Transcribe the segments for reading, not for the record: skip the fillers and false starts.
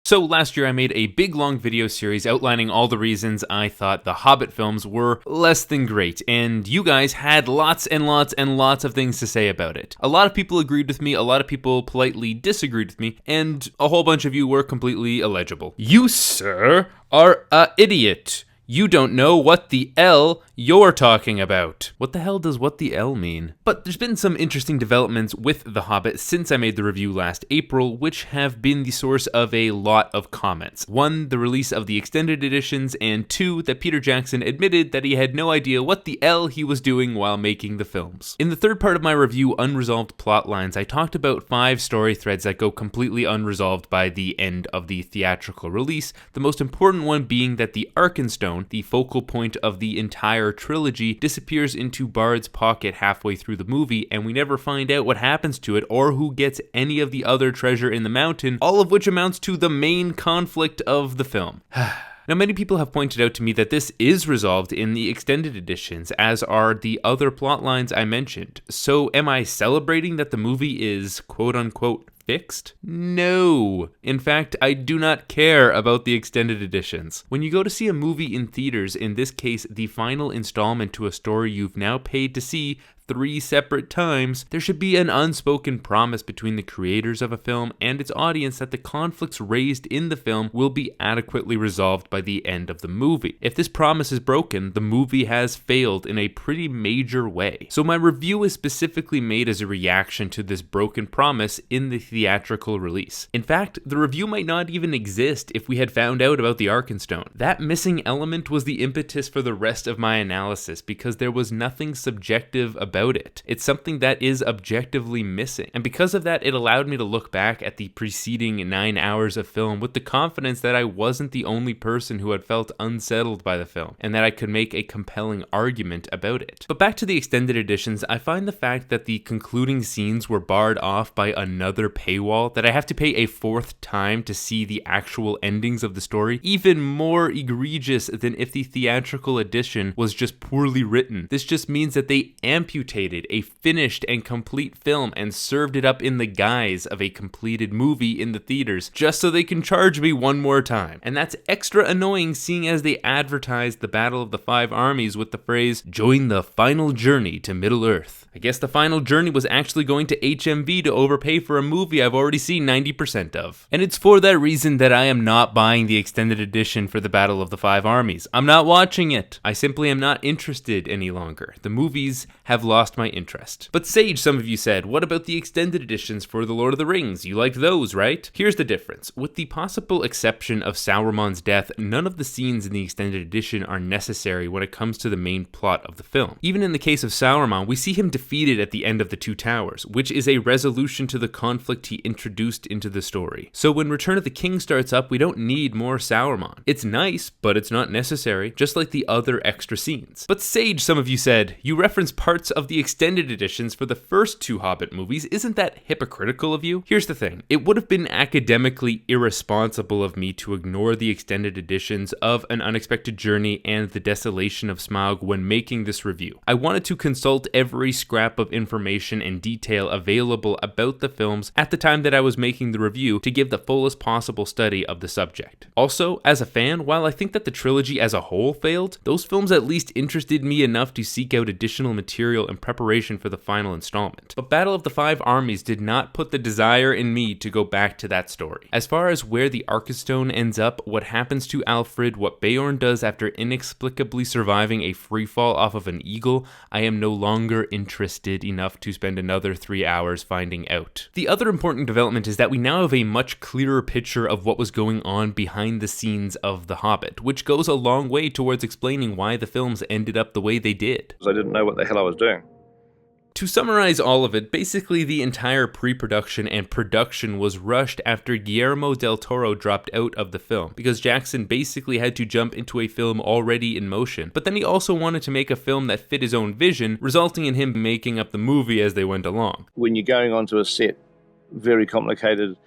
So last year I made a big long video series outlining all the reasons I thought the Hobbit films were less than great, and you guys had lots and lots and lots of things to say about it. A lot of people agreed with me, a lot of people politely disagreed with me, and a whole bunch of you were completely illegible. You, sir, are a idiot. You don't know what the L you're talking about. What the hell does what the L mean? But there's been some interesting developments with The Hobbit since I made the review last April, which have been the source of a lot of comments. One, the release of the extended editions, and two, that Peter Jackson admitted that he had no idea what the L he was doing while making the films. In the third part of my review, Unresolved Plotlines, I talked about 5 story threads that go completely unresolved by the end of the theatrical release, the most important one being that the Arkenstone, the focal point of the entire trilogy, disappears into Bard's pocket halfway through the movie, and we never find out what happens to it or who gets any of the other treasure in the mountain, all of which amounts to the main conflict of the film. Now, many people have pointed out to me that this is resolved in the extended editions, as are the other plot lines I mentioned. So am I celebrating that the movie is quote-unquote fixed? No. In fact, I do not care about the extended editions. When you go to see a movie in theaters, in this case the final installment to a story you've now paid to see 3 separate times, there should be an unspoken promise between the creators of a film and its audience that the conflicts raised in the film will be adequately resolved by the end of the movie. If this promise is broken, the movie has failed in a pretty major way. So my review is specifically made as a reaction to this broken promise in the theatrical release. In fact, the review might not even exist if we had found out about the Arkenstone. That missing element was the impetus for the rest of my analysis, because there was nothing subjective about it. It's something that is objectively missing. And because of that, it allowed me to look back at the preceding 9 hours of film with the confidence that I wasn't the only person who had felt unsettled by the film, and that I could make a compelling argument about it. But back to the extended editions, I find the fact that the concluding scenes were barred off by another paywall, that I have to pay a 4th time to see the actual endings of the story, even more egregious than if the theatrical edition was just poorly written. This just means that they amputated a finished and complete film and served it up in the guise of a completed movie in the theaters, just so they can charge me one more time. And that's extra annoying, seeing as they advertised the Battle of the Five Armies with the phrase, "Join the final journey to Middle-earth." I guess the final journey was actually going to HMV to overpay for a movie I've already seen 90% of. And it's for that reason that I am not buying the extended edition for the Battle of the Five Armies. I'm not watching it. I simply am not interested any longer. The movies have lost my interest. But Sage, some of you said, what about the extended editions for The Lord of the Rings? You liked those, right? Here's the difference. With the possible exception of Sauron's death, none of the scenes in the extended edition are necessary when it comes to the main plot of the film. Even in the case of Sauron, we see him defeated at the end of the Two Towers, which is a resolution to the conflict he introduced into the story. So when Return of the King starts up, we don't need more Sauron. It's nice, but it's not necessary, just like the other extra scenes. But Sage, some of you said, you reference parts of the extended editions for the first 2 Hobbit movies. Isn't that hypocritical of you? Here's the thing. It would have been academically irresponsible of me to ignore the extended editions of An Unexpected Journey and The Desolation of Smaug when making this review. I wanted to consult every scrap of information and detail available about the films at the time that I was making the review to give the fullest possible study of the subject. Also, as a fan, while I think that the trilogy as a whole failed, those films at least interested me enough to seek out additional material in preparation for the final installment. But Battle of the Five Armies did not put the desire in me to go back to that story. As far as where the Arkenstone ends up, what happens to Alfred, what Beorn does after inexplicably surviving a freefall off of an eagle, I am no longer interested enough to spend another 3 hours finding out. The other important development is that we now have a much clearer picture of what was going on behind the scenes of The Hobbit, which goes a long way towards explaining why the films ended up the way they did. I didn't know what the hell I was doing. To summarize all of it, basically the entire pre-production and production was rushed after Guillermo del Toro dropped out of the film, because Jackson basically had to jump into a film already in motion, but then he also wanted to make a film that fit his own vision, resulting in him making up the movie as they went along. When you're going onto a set, very complicated,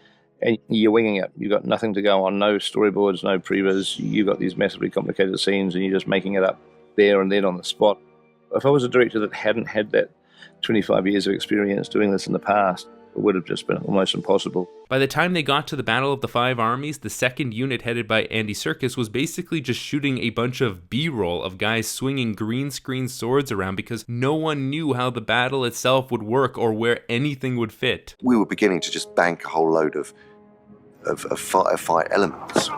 and you're winging it. You've got nothing to go on, no storyboards, no previs. You've got these massively complicated scenes and you're just making it up there and then on the spot. If I was a director that hadn't had that 25 years of experience doing this in the past, It would have just been almost impossible. By the time they got to the Battle of the Five Armies, the second unit headed by Andy Serkis was basically just shooting a bunch of B-roll of guys swinging green screen swords around because no one knew how the battle itself would work or where anything would fit. We were beginning to just bank a whole load of fight elements.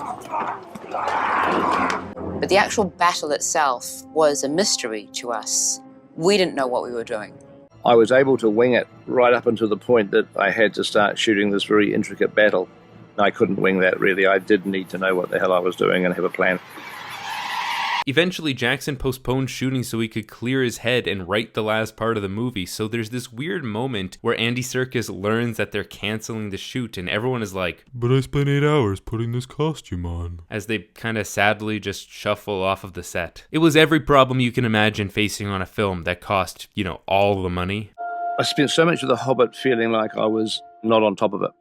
But the actual battle itself was a mystery to us. We didn't know what we were doing. I was able to wing it right up until the point that I had to start shooting this very intricate battle. I couldn't wing that, really. I did need to know what the hell I was doing and have a plan. Eventually, Jackson postponed shooting so he could clear his head and write the last part of the movie, so there's this weird moment where Andy Serkis learns that they're canceling the shoot, and everyone is like, "But I spent 8 hours putting this costume on," as they kind of sadly just shuffle off of the set. It was every problem you can imagine facing on a film that cost, all the money. I spent so much of The Hobbit feeling like I was not on top of it.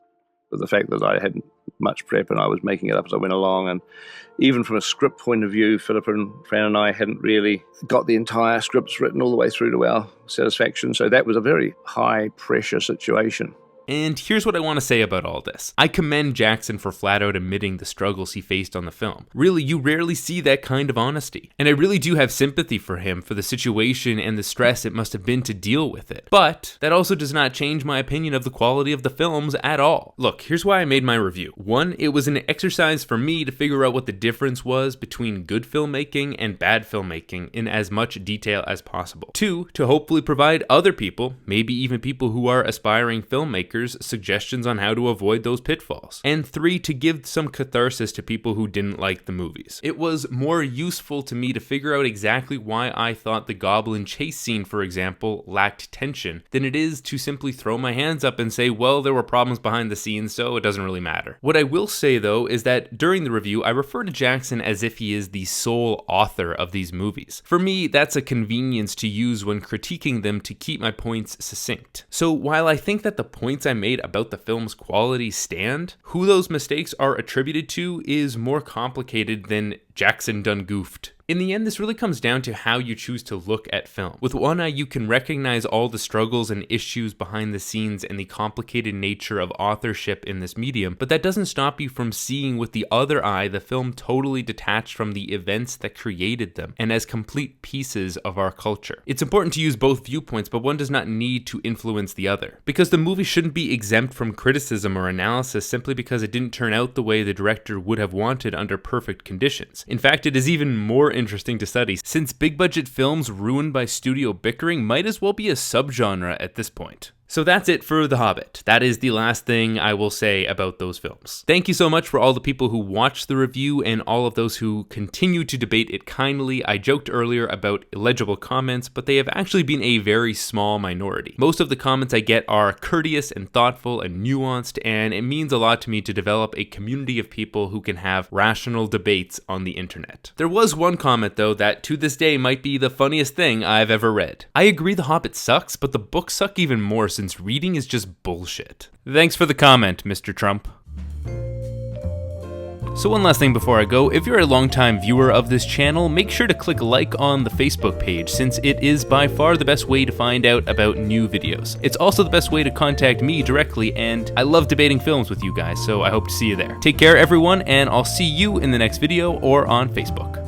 But the fact that I hadn't much prep and I was making it up as I went along. And even from a script point of view, Philippa and Fran and I hadn't really got the entire scripts written all the way through to our satisfaction. So that was a very high pressure situation. And here's what I want to say about all this. I commend Jackson for flat out admitting the struggles he faced on the film. Really, you rarely see that kind of honesty. And I really do have sympathy for him for the situation and the stress it must have been to deal with it. But that also does not change my opinion of the quality of the films at all. Look, here's why I made my review. 1, it was an exercise for me to figure out what the difference was between good filmmaking and bad filmmaking in as much detail as possible. 2, to hopefully provide other people, maybe even people who are aspiring filmmakers, suggestions on how to avoid those pitfalls. And 3, to give some catharsis to people who didn't like the movies. It was more useful to me to figure out exactly why I thought the goblin chase scene, for example, lacked tension than it is to simply throw my hands up and say, well, there were problems behind the scenes, so it doesn't really matter. What I will say, though, is that during the review, I refer to Jackson as if he is the sole author of these movies. For me, that's a convenience to use when critiquing them to keep my points succinct. So while I think that the points I made about the film's quality stand, who those mistakes are attributed to is more complicated than Jackson done goofed. In the end, this really comes down to how you choose to look at film. With one eye, you can recognize all the struggles and issues behind the scenes and the complicated nature of authorship in this medium, but that doesn't stop you from seeing with the other eye the film totally detached from the events that created them and as complete pieces of our culture. It's important to use both viewpoints, but one does not need to influence the other. Because the movie shouldn't be exempt from criticism or analysis simply because it didn't turn out the way the director would have wanted under perfect conditions. In fact, it is even more interesting to study, since big budget films ruined by studio bickering might as well be a subgenre at this point. So that's it for The Hobbit. That is the last thing I will say about those films. Thank you so much for all the people who watched the review and all of those who continue to debate it kindly. I joked earlier about illegible comments, but they have actually been a very small minority. Most of the comments I get are courteous and thoughtful and nuanced, and it means a lot to me to develop a community of people who can have rational debates on the internet. There was one comment, though, that to this day might be the funniest thing I've ever read. I agree The Hobbit sucks, but the books suck even more since reading is just bullshit. Thanks for the comment, Mr. Trump. So one last thing before I go, if you're a longtime viewer of this channel, make sure to click like on the Facebook page, since it is by far the best way to find out about new videos. It's also the best way to contact me directly, and I love debating films with you guys, so I hope to see you there. Take care everyone, and I'll see you in the next video or on Facebook.